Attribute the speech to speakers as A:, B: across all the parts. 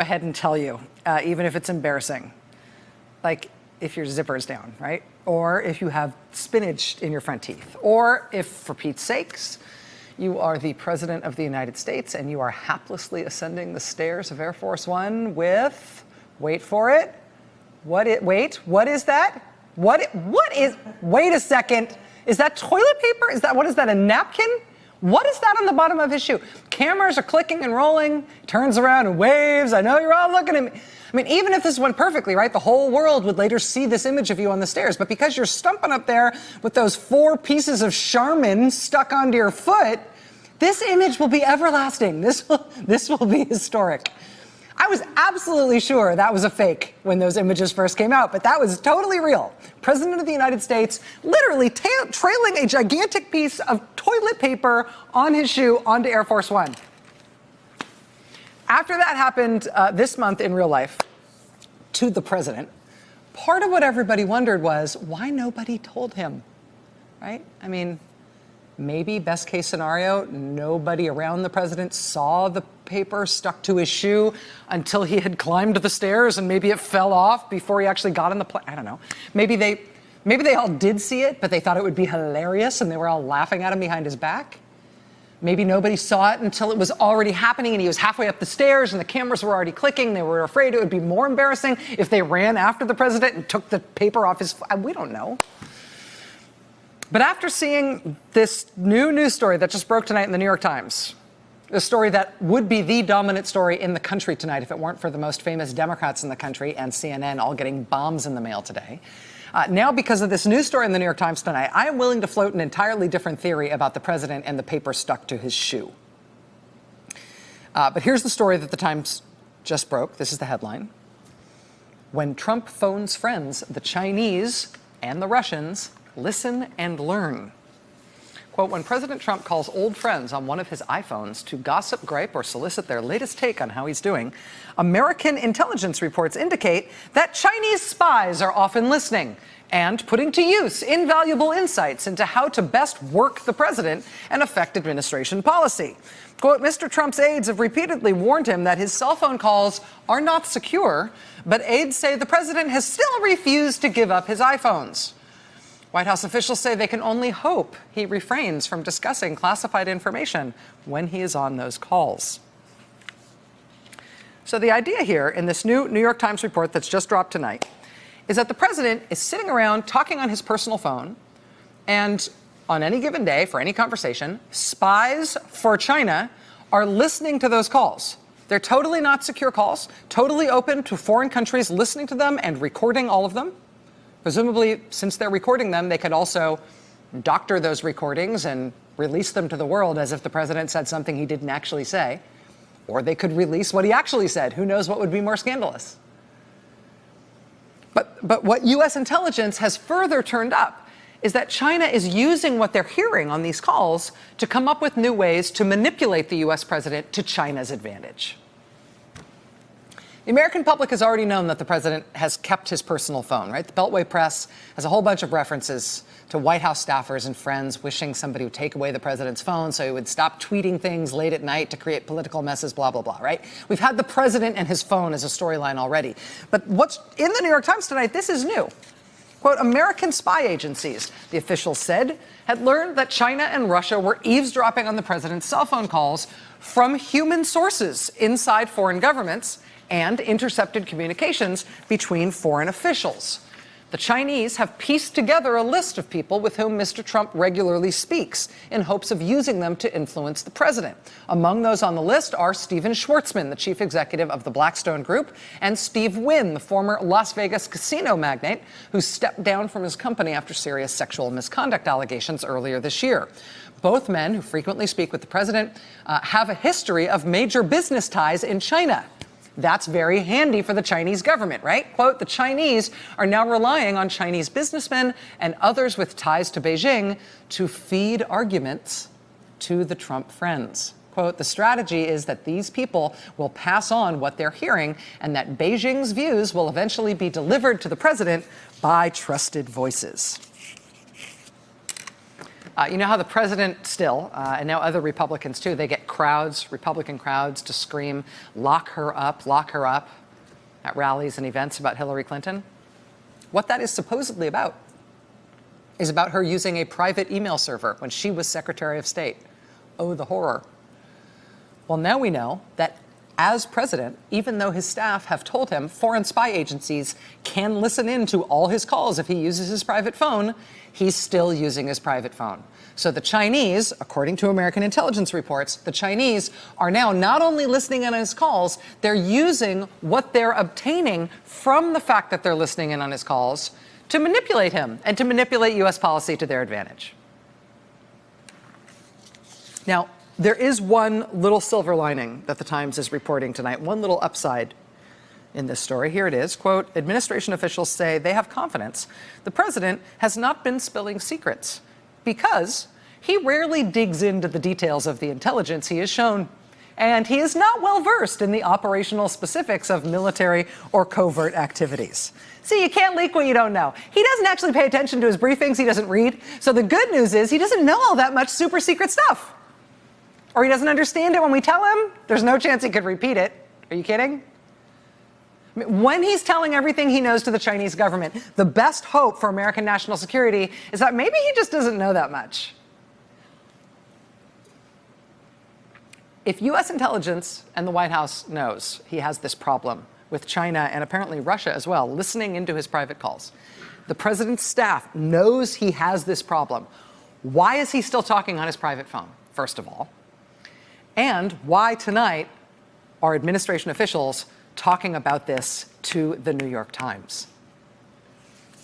A: ahead and tell you, even if it's embarrassing, like if your zipper's down, right? Or if you have spinach in your front teeth, or if, for Pete's sakes, you are the President of the United States and you are haplessly ascending the stairs of Air Force One with, wait for it, what is that? Wait a second, is that toilet paper? What is that, a napkin? What is that on the bottom of his shoe? Cameras are clicking and rolling, turns around and waves. I know you're all looking at me. I mean, even if this went perfectly, right, the whole world would later see this image of you on the stairs. But because you're stumping up there with those 4 pieces of Charmin stuck onto your foot, this image will be everlasting. This will be historic. I was absolutely sure that was a fake when those images first came out, but that was totally real. President of the United States literally trailing a gigantic piece of toilet paper on his shoe onto Air Force One. After that happened this month in real life to the president, part of what everybody wondered was why nobody told him, right? I mean, maybe best case scenario, nobody around the president saw the paper stuck to his shoe until he had climbed the stairs and maybe it fell off before he actually got on the plane. I don't know. Maybe they all did see it, but they thought it would be hilarious and they were all laughing at him behind his back. Maybe nobody saw it until it was already happening and he was halfway up the stairs and the cameras were already clicking. They were afraid it would be more embarrassing if they ran after the president and took the paper off his foot. We don't know. But after seeing this new news story that just broke tonight in the New York Times, a story that would be the dominant story in the country tonight if it weren't for the most famous Democrats in the country and CNN all getting bombs in the mail today. Now, because of this news story in the New York Times tonight, I am willing to float an entirely different theory about the president and the paper stuck to his shoe. But here's the story that the Times just broke. This is the headline. When Trump phones friends, the Chinese and the Russians listen and learn. Quote, when President Trump calls old friends on one of his iPhones to gossip, gripe, or solicit their latest take on how he's doing, American intelligence reports indicate that Chinese spies are often listening and putting to use invaluable insights into how to best work the president and affect administration policy. Quote, Mr. Trump's aides have repeatedly warned him that his cell phone calls are not secure, but aides say the president has still refused to give up his iPhones. White House officials say they can only hope he refrains from discussing classified information when he is on those calls. So the idea here in this new New York Times report that's just dropped tonight is that the president is sitting around talking on his personal phone, and on any given day, for any conversation, spies for China are listening to those calls. They're totally not secure calls, totally open to foreign countries listening to them and recording all of them. Presumably, since they're recording them, they could also doctor those recordings and release them to the world as if the president said something he didn't actually say. Or they could release what he actually said. Who knows what would be more scandalous? But what U.S. intelligence has further turned up is that China is using what they're hearing on these calls to come up with new ways to manipulate the U.S. president to China's advantage. The American public has already known that the president has kept his personal phone, right? The Beltway press has a whole bunch of references to White House staffers and friends wishing somebody would take away the president's phone so he would stop tweeting things late at night to create political messes, blah, blah, blah, right? We've had the president and his phone as a storyline already. But what's in the New York Times tonight, this is new. Quote, American spy agencies, the officials said, had learned that China and Russia were eavesdropping on the president's cell phone calls from human sources inside foreign governments and intercepted communications between foreign officials. The Chinese have pieced together a list of people with whom Mr. Trump regularly speaks in hopes of using them to influence the president. Among those on the list are Steven Schwartzman, the chief executive of the Blackstone Group, and Steve Wynn, the former Las Vegas casino magnate who stepped down from his company after serious sexual misconduct allegations earlier this year. Both men, who frequently speak with the president, have a history of major business ties in China. That's very handy for the Chinese government, right? Quote, the Chinese are now relying on Chinese businessmen and others with ties to Beijing to feed arguments to the Trump friends. Quote, the strategy is that these people will pass on what they're hearing and that Beijing's views will eventually be delivered to the president by trusted voices. You know how the president still, and now other Republicans too, they get crowds, Republican crowds, to scream, lock her up, at rallies and events about Hillary Clinton? What that is supposedly about is about her using a private email server when she was Secretary of State. Oh, the horror. Well, now we know that as president, even though his staff have told him foreign spy agencies can listen in to all his calls if he uses his private phone, he's still using his private phone. So the Chinese, according to American intelligence reports, the Chinese are now not only listening in on his calls, they're using what they're obtaining from the fact that they're listening in on his calls to manipulate him and to manipulate U.S. policy to their advantage. Now, there is one little silver lining that the Times is reporting tonight, one little upside in this story. Here it is, quote, administration officials say they have confidence the president has not been spilling secrets because he rarely digs into the details of the intelligence he has shown, and he is not well versed in the operational specifics of military or covert activities. See, you can't leak what you don't know. He doesn't actually pay attention to his briefings. He doesn't read. So the good news is he doesn't know all that much super secret stuff. Or he doesn't understand it when we tell him. There's no chance he could repeat it. Are you kidding? I mean, when he's telling everything he knows to the Chinese government, the best hope for American national security is that maybe he just doesn't know that much. If U.S. intelligence and the White House knows he has this problem with China and apparently Russia as well, listening into his private calls, the president's staff knows he has this problem, why is he still talking on his private phone, first of all? And why tonight are administration officials talking about this to the New York Times?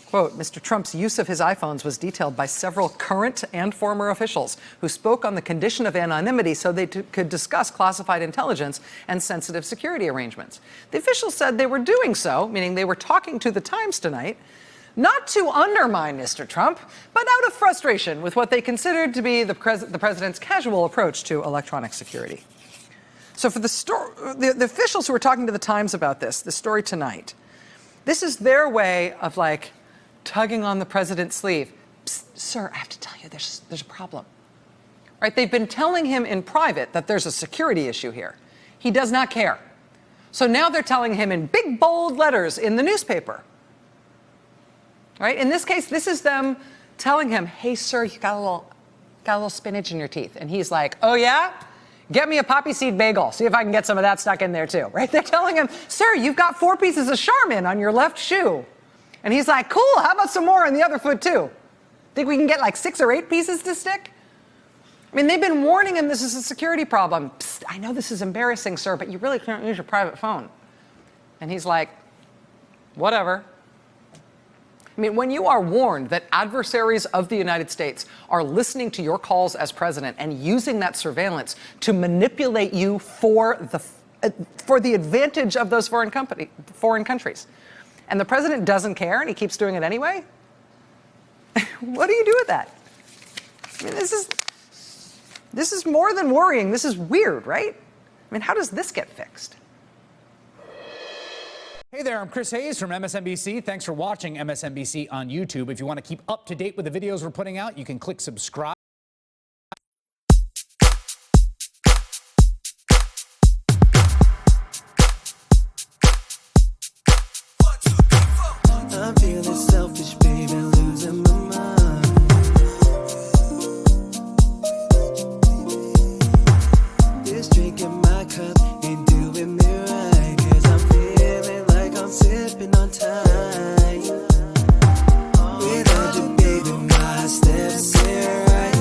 A: Quote, Mr. Trump's use of his iPhones was detailed by several current and former officials who spoke on the condition of anonymity so they could discuss classified intelligence and sensitive security arrangements. The officials said they were doing so, meaning they were talking to the Times tonight, not to undermine Mr. Trump, but out of frustration with what they considered to be the president's casual approach to electronic security. So for the officials who are talking to the Times about this story tonight, this is their way of like tugging on the president's sleeve. Psst, sir, I have to tell you, there's a problem. Right? They've been telling him in private that there's a security issue here. He does not care. So now they're telling him in big, bold letters in the newspaper. Right? In this case, this is them telling him, hey, sir, you got a little spinach in your teeth. And he's like, oh, yeah? Get me a poppy seed bagel. See if I can get some of that stuck in there, too. Right? They're telling him, sir, you've got 4 pieces of Charmin on your left shoe. And he's like, cool, how about some more on the other foot, too? Think we can get like 6 or 8 pieces to stick? I mean, they've been warning him this is a security problem. Psst, I know this is embarrassing, sir, but you really can't use your private phone. And he's like, whatever. I mean, when you are warned that adversaries of the United States are listening to your calls as president and using that surveillance to manipulate you for the advantage of those foreign countries, and the president doesn't care and he keeps doing it anyway, what do you do with that? I mean, this is more than worrying. This is weird, right? I mean, how does this get fixed?
B: Hey there, I'm Chris Hayes from MSNBC. Thanks for watching MSNBC on YouTube. If you want to keep up to date with the videos we're putting out, you can click subscribe.
C: I'm feeling selfish, baby, losing my mind. This drink in my cup ain't doing me right, 'cause I'm feeling like I'm sipping on time. Without you, baby, my steps ain't right.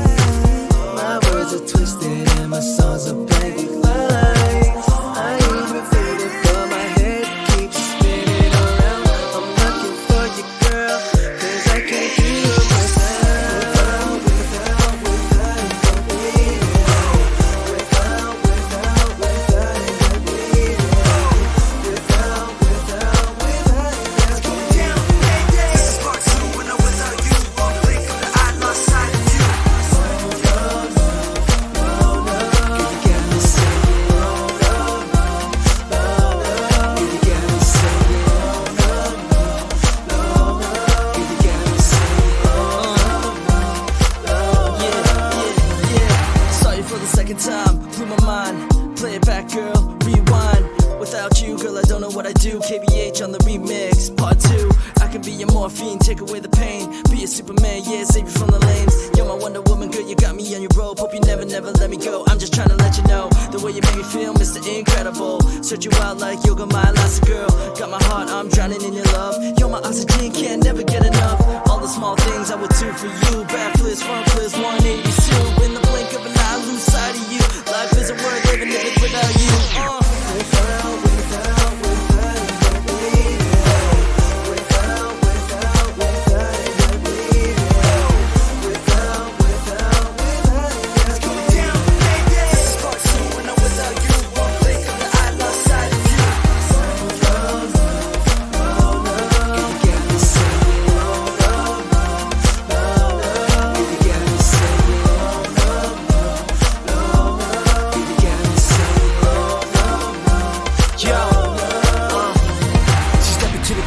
C: do. KBH on the remix, part 2. I can be your morphine, take away the pain. Be a Superman, yeah, save you from the lames. You're my Wonder Woman, girl, you got me on your rope. Hope you never, never let me go. I'm just trying to let you know the way you make me feel, Mr. Incredible. Search you out like yoga, my elastic girl. Got my heart, I'm drowning in your love. You're my oxygen, can't never get enough. All the small things I would do for you. Bad flips, front flips, 182. In the blink of an eye, lose sight of you. Life isn't worth living if it's without you.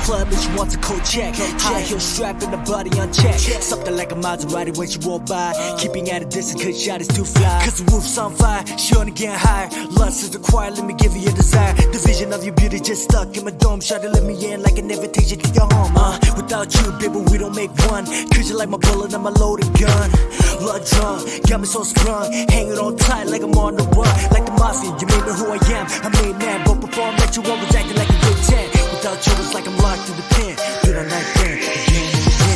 C: Club and she wants a cold check. High heel strap and the body unchecked. Something like a Maserati when she walk by. Keeping at a distance cause shot is too fly. Cause the roof's on fire, she only getting higher. Lust is required, let me give you your desire. The vision of your beauty just stuck in my dome. Try to let me in like an invitation to your home. Without you, baby, we don't make one. Cause you're like my bullet and my loaded gun. Blood drunk, got me so sprung. Hanging on tight like I'm on the run. Like the mafia, you made me who I am. I made man, but before I met you, I was acting like a good 10. Without you, it's like I'm locked in the pen. Do the night then, again and again.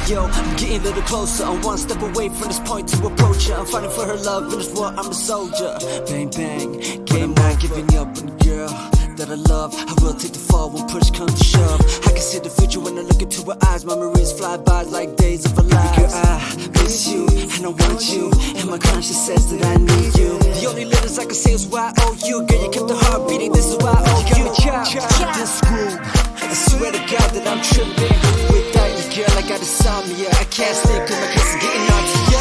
C: Yo, I'm getting a little closer. I'm one step away from this point to approach her. I'm fighting for her love in this war, I'm a soldier. Bang, bang, game on, giving up on the girl that I love. I will take the fall when push comes to shove. I can see the future when I look into her eyes. Memories fly by like days of our lives. Girl, I miss you, and I want you, and my conscience says that I need you. The only letters I can say is why I owe you. Girl, you kept the heart beating, this is why I owe you. This screw, I swear to God that I'm tripping. Without you, girl, I got insomnia. I can't sleep cause my kiss is getting on to you.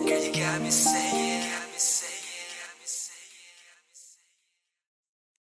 C: Girl, you got me saying